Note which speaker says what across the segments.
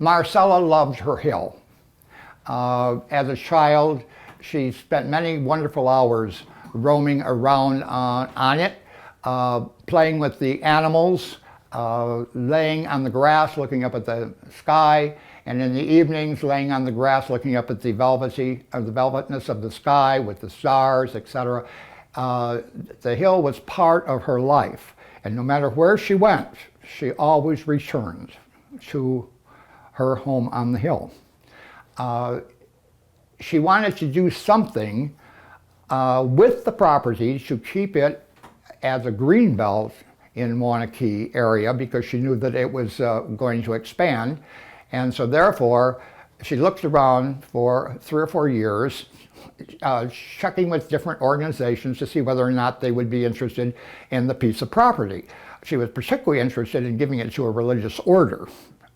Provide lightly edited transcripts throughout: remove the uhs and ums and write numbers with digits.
Speaker 1: Marcella loved her hill. As a child, she spent many wonderful hours roaming around on it, playing with the animals, laying on the grass looking up at the sky, and in the evenings laying on the grass looking up at the velvetness of the sky with the stars, etc. The hill was part of her life, and no matter where she went, she always returned to her home on the hill. She wanted to do something with the property to keep it as a green belt in Waunakee area, because she knew that it was going to expand. And so therefore, she looked around for 3 or 4 years, checking with different organizations to see whether or not they would be interested in the piece of property. She was particularly interested in giving it to a religious order.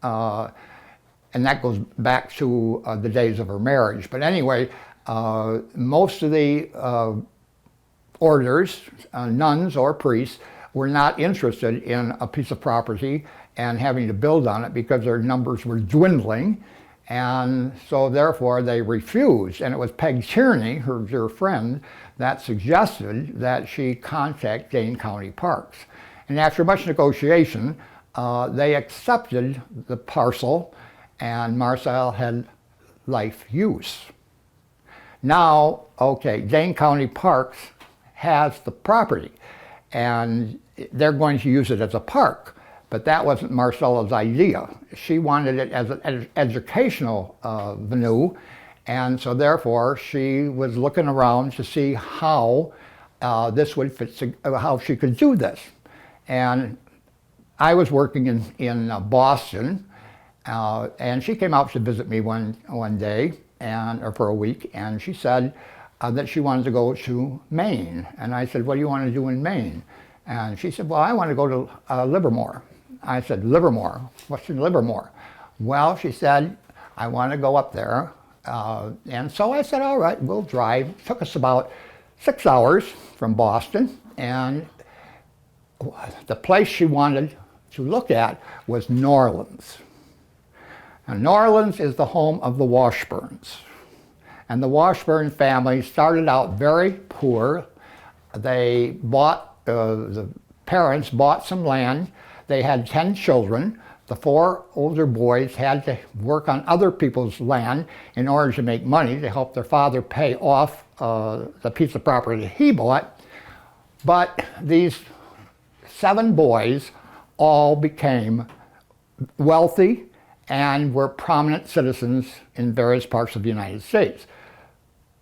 Speaker 1: And that goes back to the days of her marriage. But anyway, most of the orders, nuns or priests, were not interested in a piece of property and having to build on it because their numbers were dwindling. And so therefore they refused. And it was Peg Tierney, her dear friend, that suggested that she contact Dane County Parks. And after much negotiation, they accepted the parcel, and Marcella had life use. Now, okay, Dane County Parks has the property, and they're going to use it as a park, but that wasn't Marcella's idea. She wanted it as an educational venue, and so therefore she was looking around to see how this would fit, how she could do this. And I was working in Boston, and she came out to visit me one day, or for a week, and she said that she wanted to go to Maine. And I said, what do you want to do in Maine? And she said, well, I want to go to Livermore. I said, Livermore? What's in Livermore? Well, she said, I want to go up there. And so I said, all right, we'll drive. It took us about 6 hours from Boston, and the place she wanted to look at was New Orleans. Now, New Orleans is the home of the Washburns. And the Washburn family started out very poor. They bought, the parents bought some land. They had 10 children. The 4 older boys had to work on other people's land in order to make money to help their father pay off the piece of property he bought. But these 7 boys all became wealthy and were prominent citizens in various parts of the United States.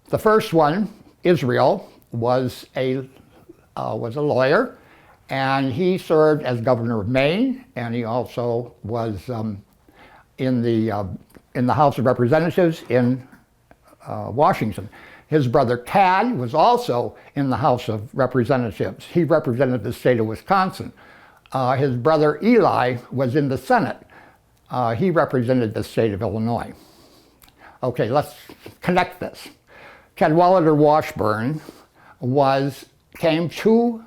Speaker 1: The first one, Israel, was a lawyer, and he served as governor of Maine, and he also was in the House of Representatives in Washington. His brother Tad was also in the House of Representatives. He represented the state of Wisconsin. His brother Eli was in the Senate. He represented the state of Illinois. Okay, let's connect this. Cadwallader Washburn came to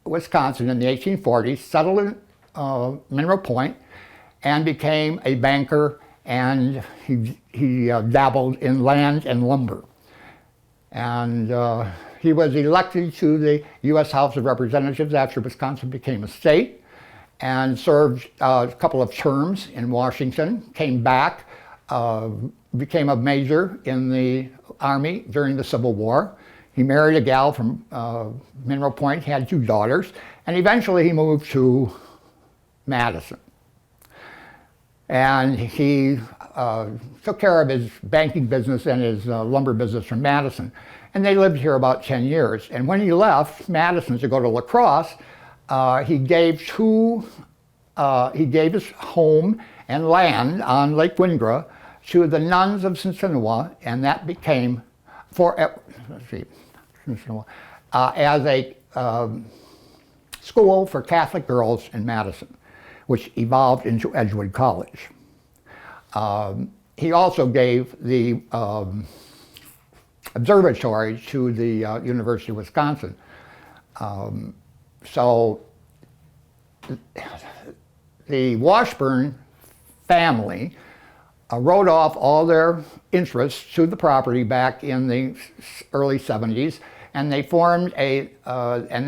Speaker 1: Wisconsin in the 1840s, settled in Mineral Point, and became a banker, and he dabbled in land and lumber. And he was elected to the U.S. House of Representatives after Wisconsin became a state, and served a couple of terms in Washington, came back, became a major in the Army during the Civil War. He married a gal from Mineral Point, had 2 daughters, and eventually he moved to Madison. And he took care of his banking business and his lumber business from Madison. And they lived here about 10 years. And when he left Madison to go to La Crosse, he gave his home and land on Lake Windra to the nuns of Cincinnati, and that became, as a school for Catholic girls in Madison, which evolved into Edgewood College. He also gave the observatory to the University of Wisconsin. So the Washburn family wrote off all their interests to the property back in the early 70s, and they formed and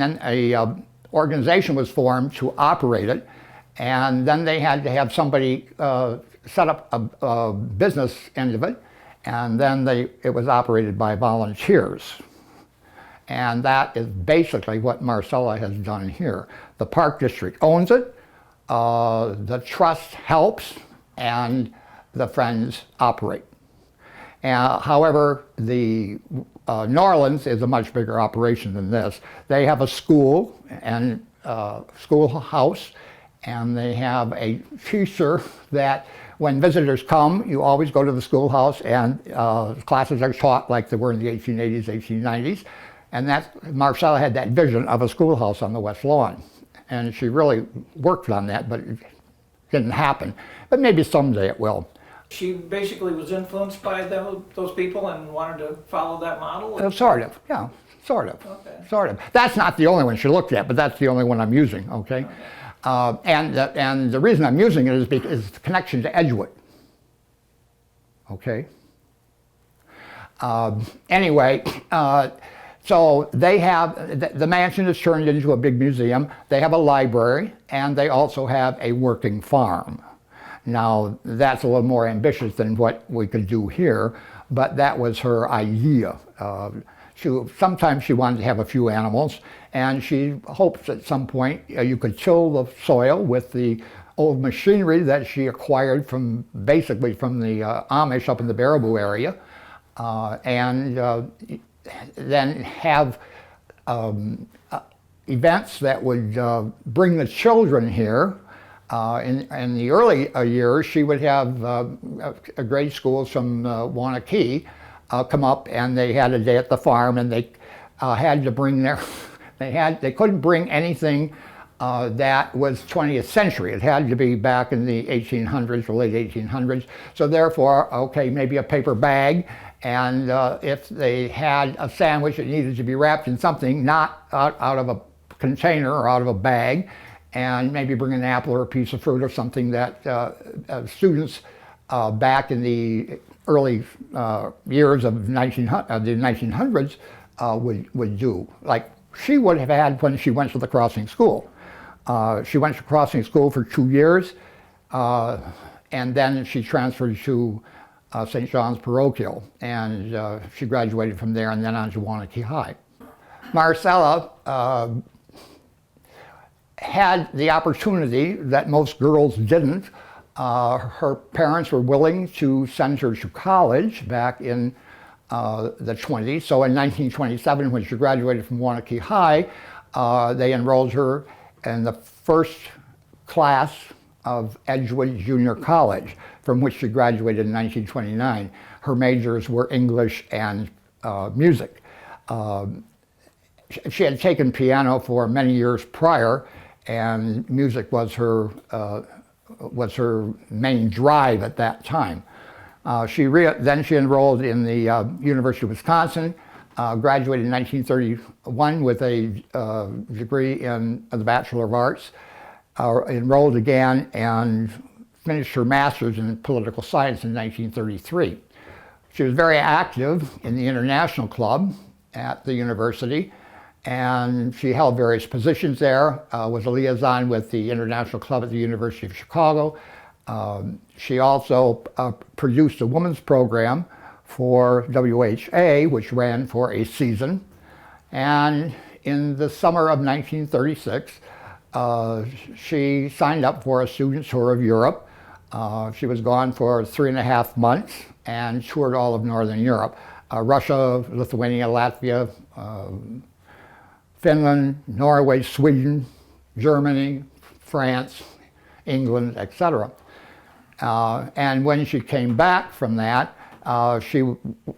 Speaker 1: then a organization was formed to operate it, and then they had to have somebody set up a business end of it, and then it was operated by volunteers. And that is basically what Marcella has done here. The Park District owns it, the trust helps, and the Friends operate. However, the New Orleans is a much bigger operation than this. They have a school and schoolhouse, and they have a teacher that when visitors come, you always go to the schoolhouse, and classes are taught like they were in the 1880s, 1890s. And Marcella had that vision of a schoolhouse on the West Lawn. And she really worked on that, but it didn't happen. But maybe someday it will.
Speaker 2: She basically was influenced by those people and wanted to follow that model?
Speaker 1: Sort of, yeah, sort of.
Speaker 2: Okay.
Speaker 1: Sort of. That's not the only one she looked at, but that's the only one I'm using, okay? And the reason I'm using it is because the connection to Edgewood. Okay? Anyway, so they have, the mansion is turned into a big museum. They have a library, and they also have a working farm. Now, that's a little more ambitious than what we could do here, but that was her idea. Sometimes she wanted to have a few animals, and she hopes at some point you could till the soil with the old machinery that she acquired basically from the Amish up in the Baraboo area, and then have events that would bring the children here. In the early years, she would have grade schools from Waunakee come up, and they had a day at the farm, and they had to bring they couldn't bring anything that was 20th century. It had to be back in the 1800s or late 1800s. So therefore, okay, maybe a paper bag, and if they had a sandwich, it needed to be wrapped in something, not out of a container or out of a bag, and maybe bring an apple or a piece of fruit or something that students back in the early years of the 1900s would do. Like she would have had when she went to the crossing school. She went to crossing school for 2 years, and then she transferred to St. John's Parochial, and she graduated from there and then on to Waunakee High. Marcella had the opportunity that most girls didn't. Her parents were willing to send her to college back in the 20s. So in 1927, when she graduated from Waunakee High, they enrolled her in the first class of Edgewood Junior College, from which she graduated in 1929. Her majors were English and music. She had taken piano for many years prior, and music was her main drive at that time. Then she enrolled in the University of Wisconsin, graduated in 1931 with a degree in the Bachelor of Arts, enrolled again and finished her master's in political science in 1933. She was very active in the International Club at the university, and she held various positions there, was a liaison with the International Club at the University of Chicago. She also produced a women's program for WHA, which ran for a season. And in the summer of 1936, she signed up for a student tour of Europe. She was gone for 3.5 months and toured all of Northern Europe. Russia, Lithuania, Latvia, Finland, Norway, Sweden, Germany, France, England, etc. And when she came back from that, she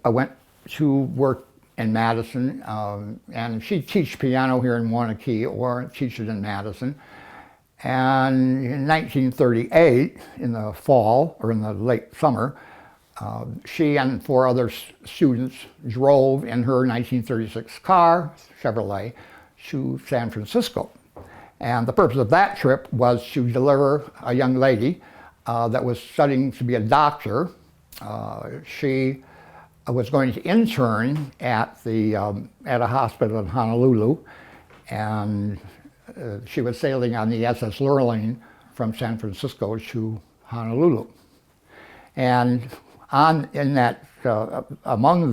Speaker 1: went to work in Madison, and she teach piano here in Waunakee or teach it in Madison. And in 1938, in the fall, or in the late summer, she and 4 other students drove in her 1936 car, Chevrolet, to San Francisco. And the purpose of that trip was to deliver a young lady that was studying to be a doctor She was going to intern at a hospital in Honolulu, and she was sailing on the SS Lurline from San Francisco to Honolulu. And among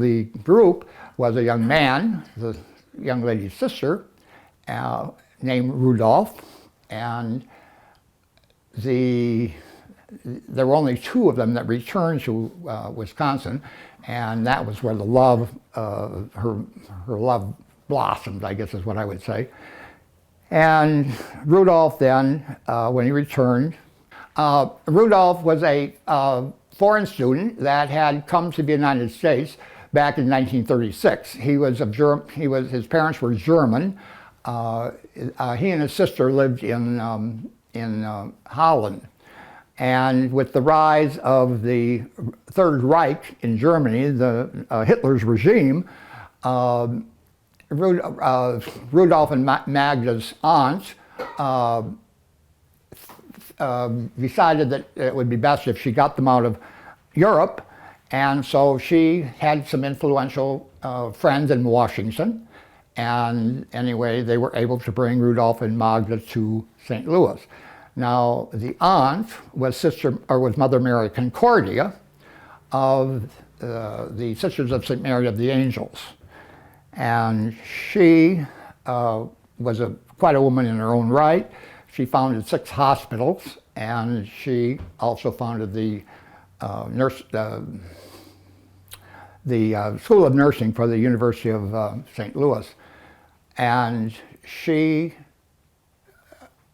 Speaker 1: the group was a young man, the young lady's sister, named Rudolph, and there were only two of them that returned to Wisconsin, and that was where the love, her love blossomed, I guess is what I would say. And Rudolph then, when he returned, Rudolph was a foreign student that had come to the United States back in 1936. His parents were German. He and his sister lived in Holland. And with the rise of the Third Reich in Germany, Hitler's regime, Rudolph and Magda's aunt decided that it would be best if she got them out of Europe, and so she had some influential friends in Washington, and anyway, they were able to bring Rudolph and Magda to St. Louis. Now, the aunt was Mother Mary Concordia of the Sisters of St. Mary of the Angels, and she was quite a woman in her own right. She founded 6 hospitals, and she also founded the School of Nursing for the University of St. Louis. And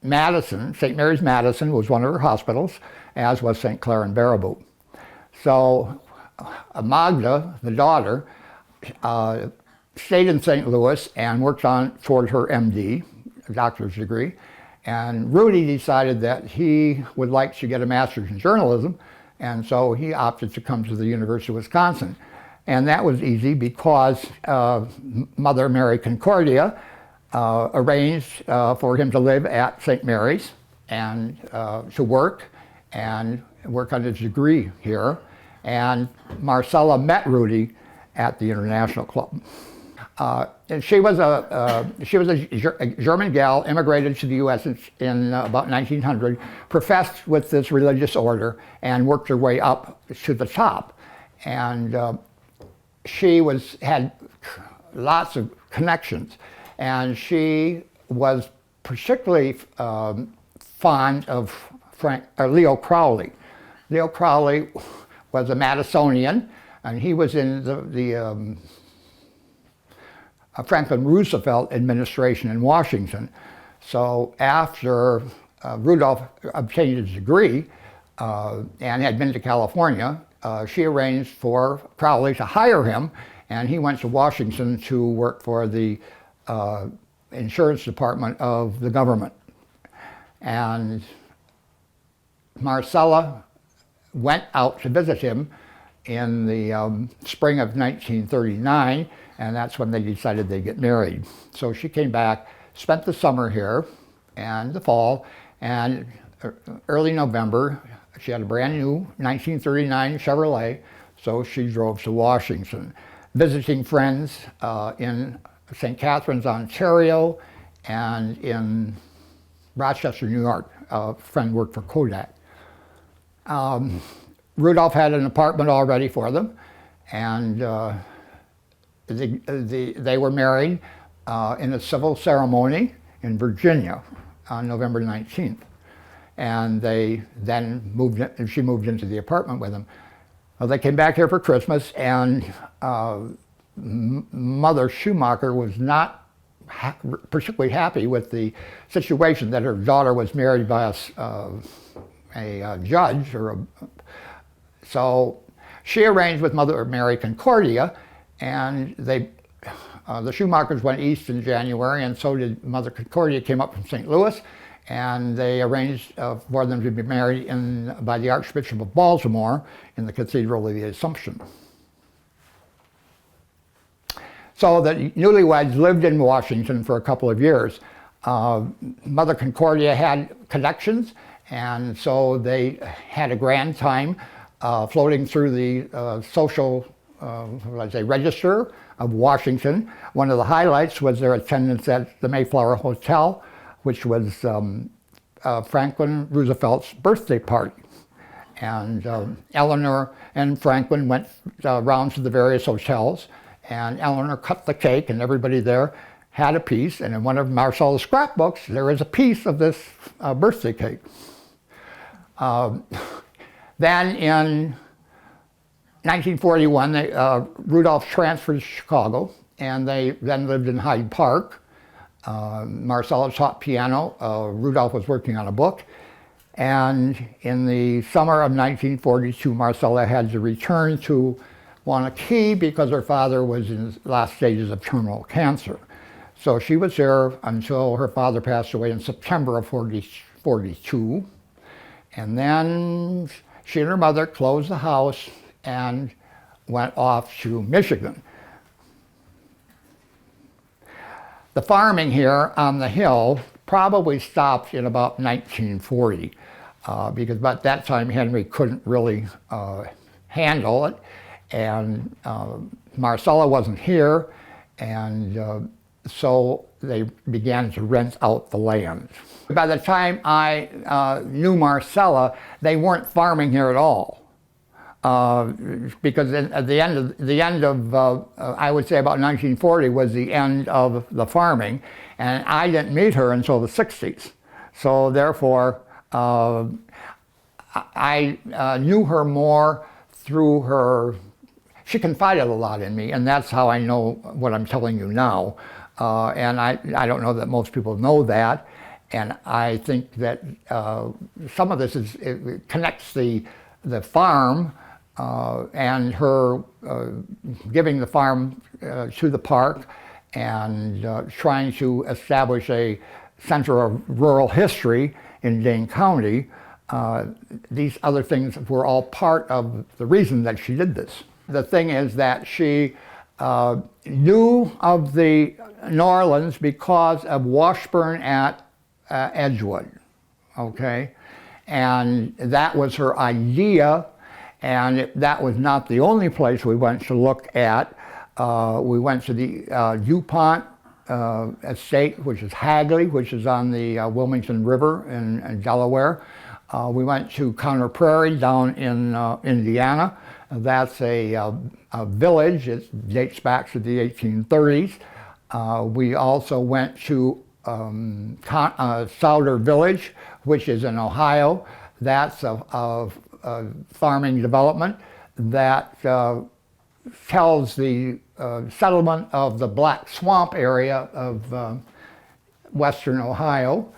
Speaker 1: Madison, St. Mary's Madison was one of her hospitals, as was St. Clair and Baraboo. So Magda, the daughter, stayed in St. Louis and worked toward her MD, a doctor's degree. And Rudy decided that he would like to get a master's in journalism, and so he opted to come to the University of Wisconsin. And that was easy because Mother Mary Concordia arranged for him to live at St. Mary's and to work on his degree here. And Marcella met Rudy at the International Club. And she was a German gal, immigrated to the U.S. in about 1900, professed with this religious order, and worked her way up to the top. And she had lots of connections, and she was particularly fond of Leo Crowley. Leo Crowley was a Madisonian, and he was in the Franklin Roosevelt administration in Washington. So after Rudolph obtained his degree and had been to California, she arranged for Crowley to hire him, and he went to Washington to work for the insurance department of the government. And Marcella went out to visit him in the spring of 1939, and that's when they decided they'd get married. So she came back, spent the summer here and the fall, and early November, she had a brand new 1939 Chevrolet, so she drove to Washington, visiting friends in St. Catharines, Ontario, and in Rochester, New York. A friend worked for Kodak. Rudolph had an apartment already for them, and they were married in a civil ceremony in Virginia on November 19th. And they then she moved into the apartment with him. Well, they came back here for Christmas, and Mother Schumacher was not particularly happy with the situation that her daughter was married by a judge, so she arranged with Mother Mary Concordia, and the Schumachers went east in January, and so did Mother Concordia. Came up from St. Louis, and they arranged for them to be married by the Archbishop of Baltimore in the Cathedral of the Assumption. So the newlyweds lived in Washington for a couple of years. Mother Concordia had connections, and so they had a grand time floating through the social, register of Washington. One of the highlights was their attendance at the Mayflower Hotel, which was Franklin Roosevelt's birthday party. And Eleanor and Franklin went round to the various hotels, and Eleanor cut the cake, and everybody there had a piece. And in one of Marcella's scrapbooks, there is a piece of this birthday cake. Then in 1941, Rudolph transferred to Chicago, and they then lived in Hyde Park. Marcella taught piano. Rudolph was working on a book. And in the summer of 1942, Marcella had to return to Waunakee because her father was in the last stages of terminal cancer. So she was there until her father passed away in September of 1942. And then she and her mother closed the house and went off to Michigan. The farming here on the hill probably stopped in about 1940 because by that time Henry couldn't really handle it, and Marcella wasn't here, and so they began to rent out the land. By the time I knew Marcella, they weren't farming here at all. Because at the end of I would say about 1940 was the end of the farming, and I didn't meet her until the 60s. So therefore, I knew her more through her. She confided a lot in me, and that's how I know what I'm telling you now. And I don't know that most people know that, and I think that some of this it connects the farm. And her giving the farm to the park and trying to establish a center of rural history in Dane County, these other things were all part of the reason that she did this. The thing is that she knew of the New Orleans because of Washburn at Edgewood, okay? And that was her idea. And that was not the only place we went to look at. We went to the DuPont estate, which is Hagley, which is on the Wilmington River in Delaware. We went to Conner Prairie down in Indiana. That's a village. It dates back to the 1830s. We also went to Souder Village, which is in Ohio. That's a farming development that tells the settlement of the Black Swamp area of western Ohio.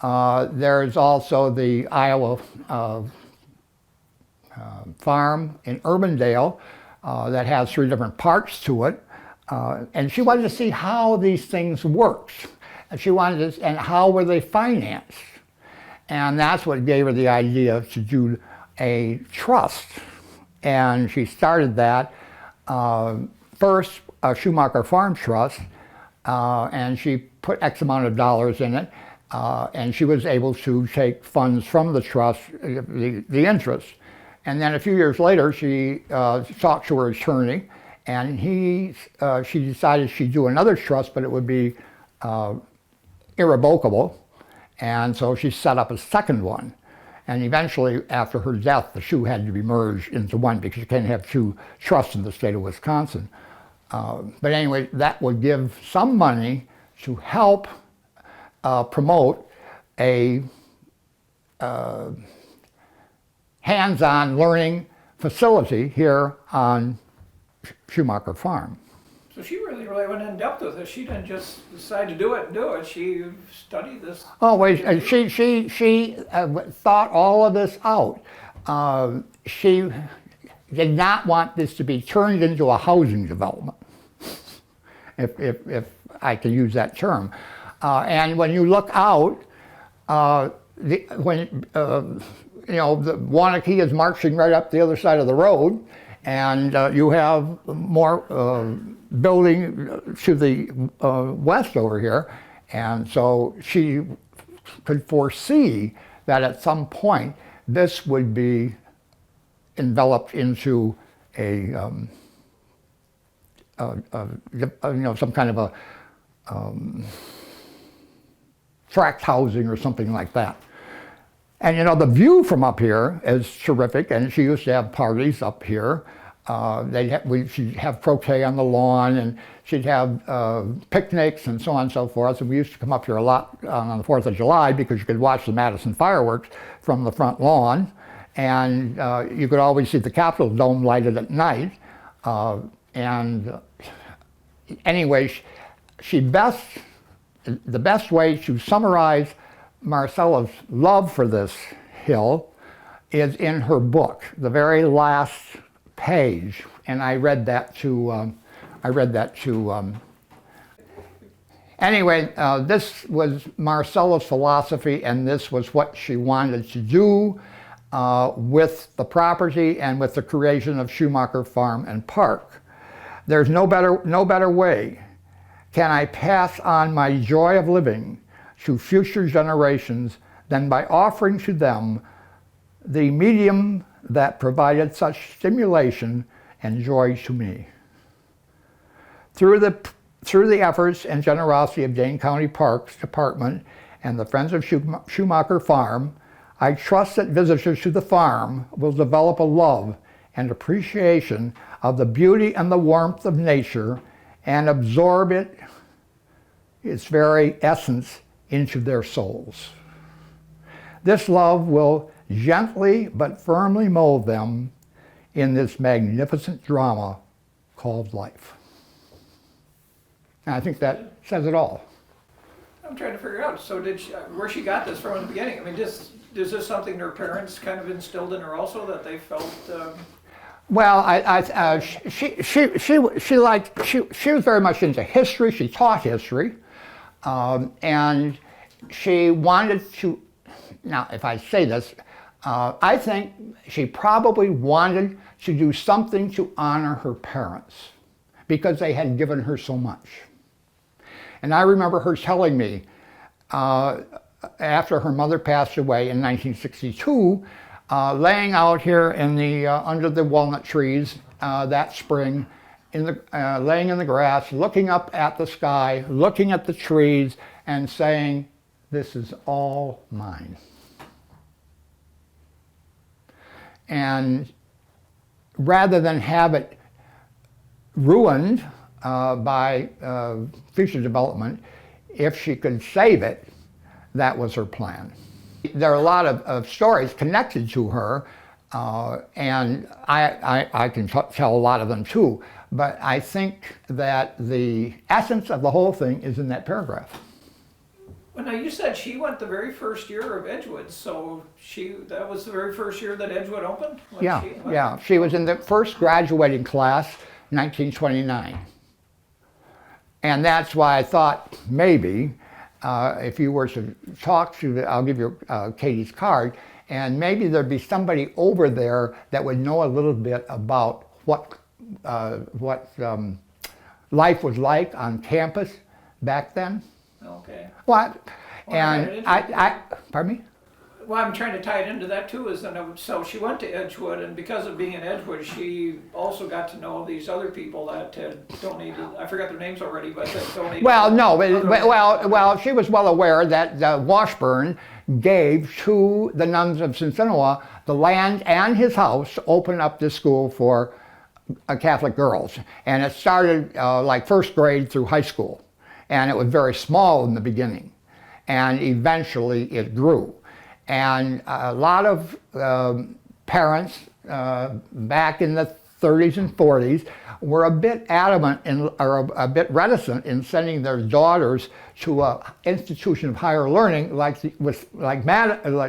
Speaker 1: There's also the Iowa farm in Urbandale that has 3 different parts to it. And she wanted to see how these things worked. And she wanted to, and how were they financed? And that's what gave her the idea to do a trust. And she started that first, a Schumacher Farm Trust, and she put X amount of dollars in it, and she was able to take funds from the trust, the interest. And then a few years later, she talked to her attorney, and she decided she'd do another trust, but it would be irrevocable. And so she set up a second one. And eventually, after her death, the two had to be merged into one because you can't have 2 trusts in the state of Wisconsin. But anyway, that would give some money to help promote a hands-on learning facility here on Schumacher Farm.
Speaker 2: So she really went in depth with it. She didn't just decide to do it and do it. She studied this.
Speaker 1: Oh wait, she thought all of this out. She did not want this to be turned into a housing development, if I can use that term. And when you look out, the Waunakee is marching right up the other side of the road, and you have more building to the west over here. And so she could foresee that at some point this would be enveloped into a, some kind of a tract housing or something like that. And the view from up here is terrific, and she used to have parties up here. She'd have croquet on the lawn, and she'd have picnics and so on and so forth. And we used to come up here a lot on the 4th of July because you could watch the Madison fireworks from the front lawn, and you could always see the Capitol dome lighted at night. Anyway, the best way to summarize Marcella's love for this hill is in her book, the very last page, and I read that to. Anyway, this was Marcella's philosophy, and this was what she wanted to do with the property and with the creation of Schumacher Farm and Park. There's no better way can I pass on my joy of living to future generations than by offering to them the medium that provided such stimulation and joy to me. Through the efforts and generosity of Dane County Parks Department and the Friends of Schumacher Farm, I trust that visitors to the farm will develop a love and appreciation of the beauty and the warmth of nature and absorb its very essence into their souls. This love will gently but firmly mold them in this magnificent drama called life. And I think that says it all.
Speaker 2: I'm trying to figure out, so where she got this from in the beginning? I mean, is this something her parents kind of instilled in her also, that they felt?
Speaker 1: Well, she was very much into history. She taught history, and she wanted to. Now, if I say this, I think she probably wanted to do something to honor her parents because they had given her so much. And I remember her telling me, after her mother passed away in 1962, laying out here in the under the walnut trees that spring, laying in the grass, looking up at the sky, looking at the trees, and saying, "This is all mine." And rather than have it ruined by future development, if she could save it, that was her plan. There are a lot of stories connected to her, and I can tell a lot of them too, but I think that the essence of the whole thing is in that paragraph.
Speaker 2: Well, now you said she went the very first year of Edgewood, so that was the very first year that Edgewood opened?
Speaker 1: Yeah. She was in the first graduating class, 1929. And that's why I thought maybe if you were to talk to, I'll give you Katie's card, and maybe there'd be somebody over there that would know a little bit about what life was like on campus back then.
Speaker 2: Okay.
Speaker 1: What? And pardon me?
Speaker 2: Well, I'm trying to tie it into that too, so she went to Edgewood, and because of being in Edgewood, she also got to know these other people that had donated, I forgot their names already, but that donated.
Speaker 1: Well, no, well, she was well aware that Washburn gave to the nuns of Cincinnati the land and his house to open up this school for Catholic girls. And it started like first grade through high school. And it was very small in the beginning. And eventually it grew. And a lot of parents back in the 30s and 40s were a bit adamant or a bit reticent in sending their daughters to an institution of higher learning like the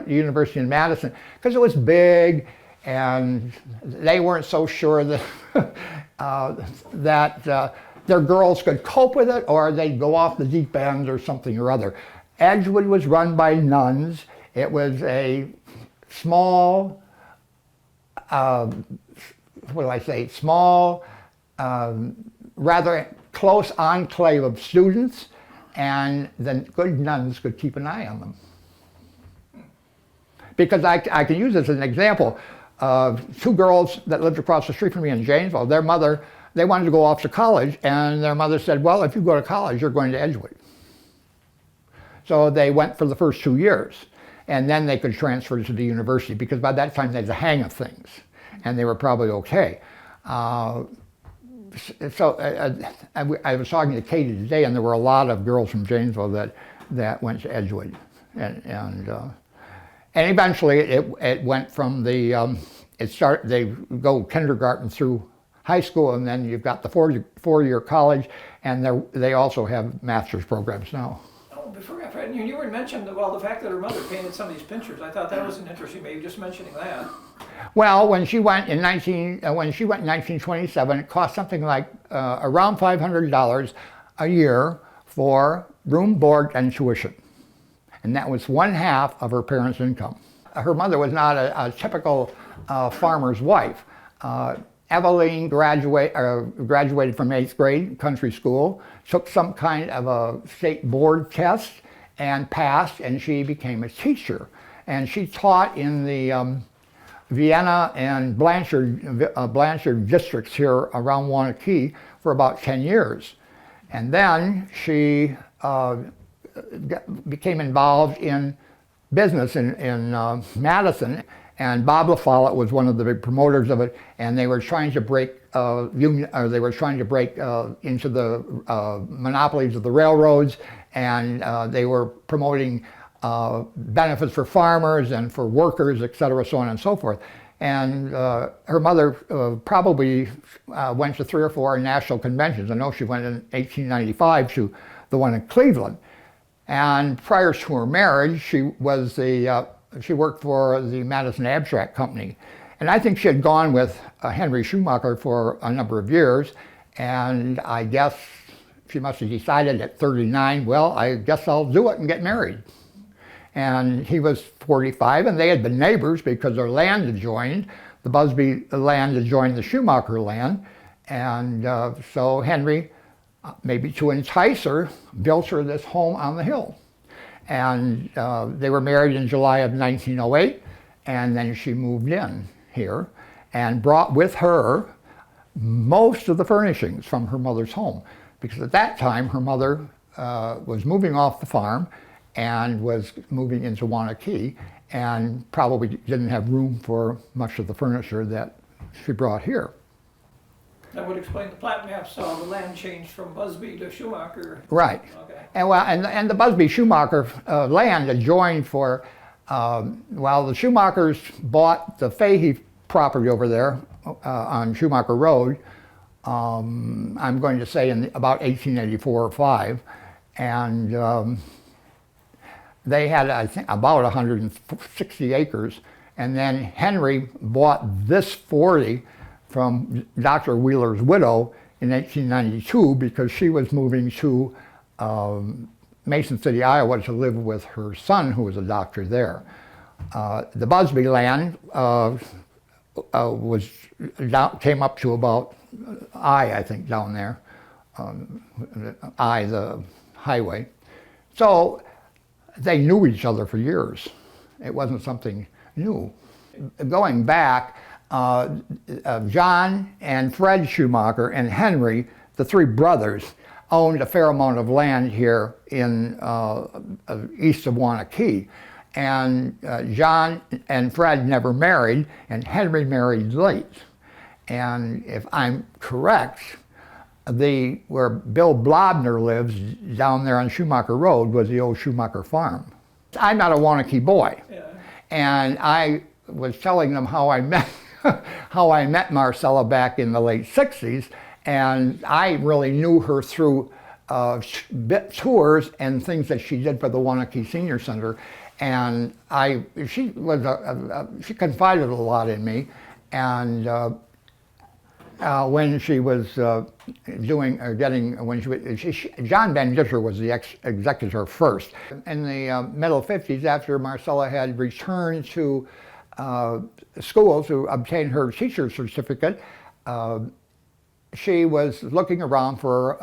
Speaker 1: University in Madison, because it was big and they weren't so sure that, that their girls could cope with it, or they'd go off the deep end or something or other. Edgewood was run by nuns. It was a small, rather close enclave of students, and the good nuns could keep an eye on them. Because I can use this as an example. two girls that lived across the street from me in Janesville, their mother, they wanted to go off to college, and their mother said, well, if you go to college, you're going to Edgewood. So they went for the first 2 years, and then they could transfer to the university, because by that time they had the hang of things, and they were probably okay. I was talking to Katie today, and there were a lot of girls from Janesville that went to Edgewood, and eventually it went from the they go kindergarten through high school, and then you've got the four-year college, and they also have master's programs now.
Speaker 2: Oh, before I forgot, you were mentioned the fact that her mother painted some of these pictures. I thought that was an interesting. Maybe just mentioning that.
Speaker 1: Well, when she went in 1927, it cost something like around $500 a year for room, board, and tuition, and that was 1/2 of her parents' income. Her mother was not a typical farmer's wife. Eveline graduated from 8th grade country school, took some kind of a state board test and passed, and she became a teacher. And she taught in the Vienna and Blanchard districts here around Waunakee for about 10 years. And then she became involved in business in Madison, and Bob LaFollette was one of the big promoters of it, and they were trying to break into the monopolies of the railroads, and they were promoting benefits for farmers and for workers, et cetera, so on and so forth. And her mother probably went to 3 or 4 national conventions. I know she went in 1895 to the one in Cleveland. And prior to her marriage, she worked for the Madison Abstract Company. And I think she had gone with Henry Schumacher for a number of years. And I guess she must have decided at 39, well, I guess I'll do it and get married. And he was 45, and they had been neighbors because their land adjoined. The Busby land adjoined the Schumacher land. And so Henry, maybe to entice her, built her this home on the hill. And they were married in July of 1908, and then she moved in here and brought with her most of the furnishings from her mother's home, because at that time her mother was moving off the farm and was moving into Waunakee, and probably didn't have room for much of the furniture that she brought here.
Speaker 2: That would explain the plat maps, so the land changed from Busby to Schumacher.
Speaker 1: Right.
Speaker 2: Okay.
Speaker 1: And the Busby Schumacher land adjoined for, well, the Schumachers bought the Fahey property over there on Schumacher Road, I'm going to say in about 1884 or 5, and they had, I think, about 160 acres, and then Henry bought this 40 from Dr. Wheeler's widow in 1892 because she was moving to Mason City, Iowa to live with her son, who was a doctor there. The Busby land came up to about I think, down there, the highway. So they knew each other for years. It wasn't something new. Going back, John and Fred Schumacher and Henry, the 3 brothers, owned a fair amount of land here in east of Waunakee. And John and Fred never married, and Henry married late. And if I'm correct, where Bill Blobner lives down there on Schumacher Road was the old Schumacher Farm. I'm not a Waunakee boy. Yeah. And I was telling them how I met Marcella back in the late 60s, and I really knew her through tours and things that she did for the Waunakee Senior Center. And she confided a lot in me, and when she was John VanDinter was the executor first. In the middle 50s, after Marcella had returned to school to obtain her teacher's certificate, she was looking around for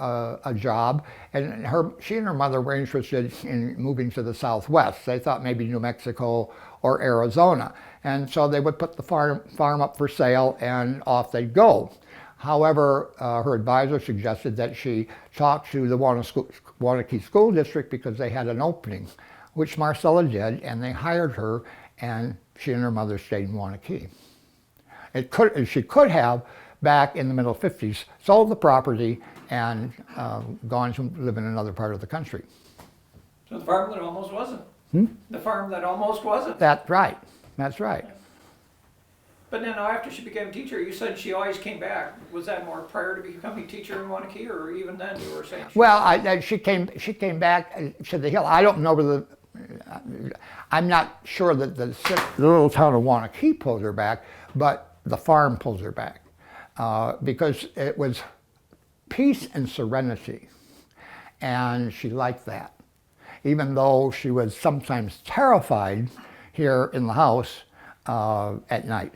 Speaker 1: a job, and she and her mother were interested in moving to the Southwest. They thought maybe New Mexico or Arizona. And so they would put the farm up for sale and off they'd go. However, her advisor suggested that she talk to the Waunakee School District because they had an opening, which Marcella did, and they hired her, and she and her mother stayed in Waunakee. She could have, back in the middle 50s, sold the property and gone to live in another part of the country.
Speaker 2: So the farm that almost wasn't. The farm that almost wasn't.
Speaker 1: That's right. That's right.
Speaker 2: But then after she became a teacher, you said she always came back. Was that more prior to becoming a teacher in Waunakee, or even then you were saying?
Speaker 1: Well, she came back to the hill. I don't know whether I'm not sure that the little town of Waunakee pulled her back, but the farm pulled her back because it was peace and serenity, and she liked that. Even though she was sometimes terrified here in the house at night.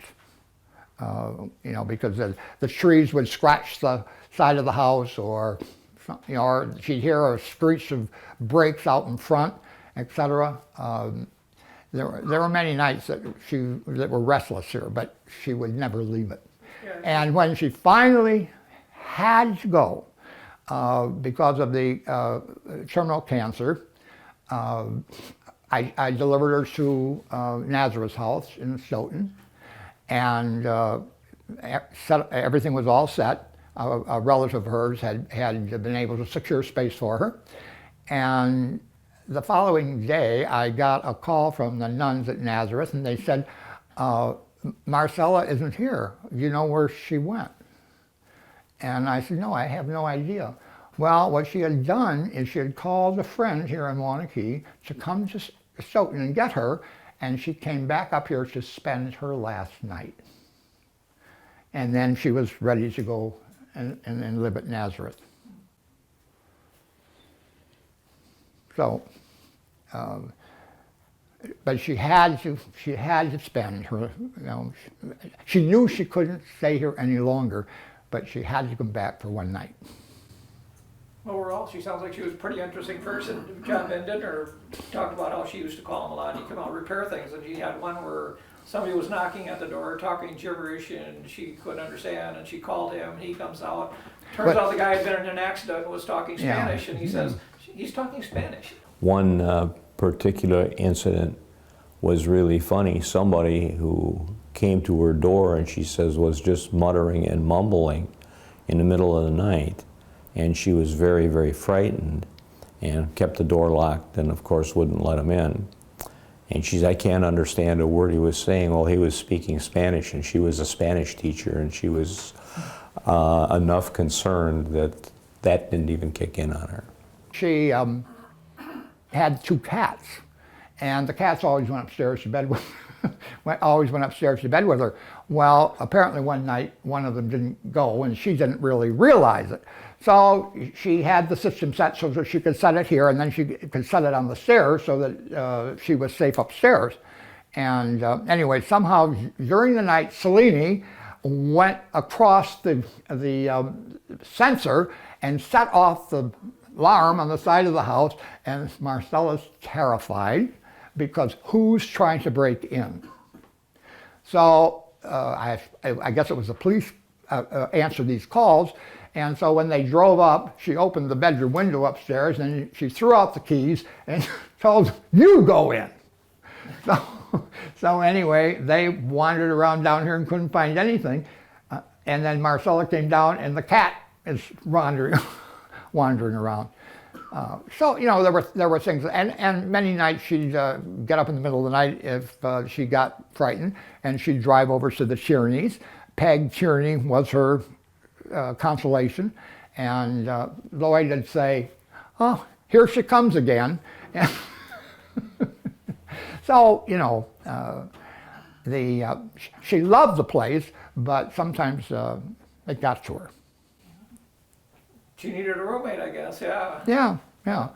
Speaker 1: Because the trees would scratch the side of the house, or or she'd hear a screech of brakes out in front, etc. There were many nights that were restless here, but she would never leave it. Yeah. And when she finally had to go because of the terminal cancer, I delivered her to Nazareth's house in Stoughton, and everything was all set. A relative of hers had been able to secure space for her. And the following day, I got a call from the nuns at Nazareth, and they said, Marcella isn't here. Do you know where she went? And I said, no, I have no idea. Well, what she had done is she had called a friend here in Waunakee to come to Stoughton and get her, and she came back up here to spend her last night. And then she was ready to go and live at Nazareth. So, but she had to spend her, she knew she couldn't stay here any longer, but she had to come back for one night.
Speaker 2: Overall, she sounds like she was a pretty interesting person. John VanDinter talked about how she used to call him a lot. He'd come out and repair things, and she had one where somebody was knocking at the door, talking gibberish, and she couldn't understand, and she called him, and he comes out. Turns out the guy had been in an accident and was talking Spanish, and he says, he's talking Spanish.
Speaker 3: One particular incident was really funny. Somebody who came to her door, and she says was just muttering and mumbling in the middle of the night. And she was very, very frightened and kept the door locked and, of course, wouldn't let him in. And she said, I can't understand a word he was saying. Well, he was speaking Spanish, and she was a Spanish teacher, and she was enough concerned that that didn't even kick in on her.
Speaker 1: She had two cats, and the cats always went upstairs to bed with her. Well, apparently one night, one of them didn't go, and she didn't really realize it. So she had the system set so that she could set it here, and then she could set it on the stairs so that she was safe upstairs. And anyway, somehow during the night, Selene went across the sensor and set off the alarm on the side of the house, and Marcella's terrified because who's trying to break in? So I guess it was the police answered these calls. And so when they drove up, she opened the bedroom window upstairs, and she threw out the keys and told them, you go in. So anyway, they wandered around down here and couldn't find anything. And then Marcella came down, and the cat is wandering around. So, there were things, and many nights she'd get up in the middle of the night if she got frightened, and she'd drive over to the Tierneys. Peg Tierney was her consolation, and Lloyd would say, oh, here she comes again. So, she loved the place, but sometimes it got to her.
Speaker 2: She needed a roommate, I guess, yeah.
Speaker 1: Yeah.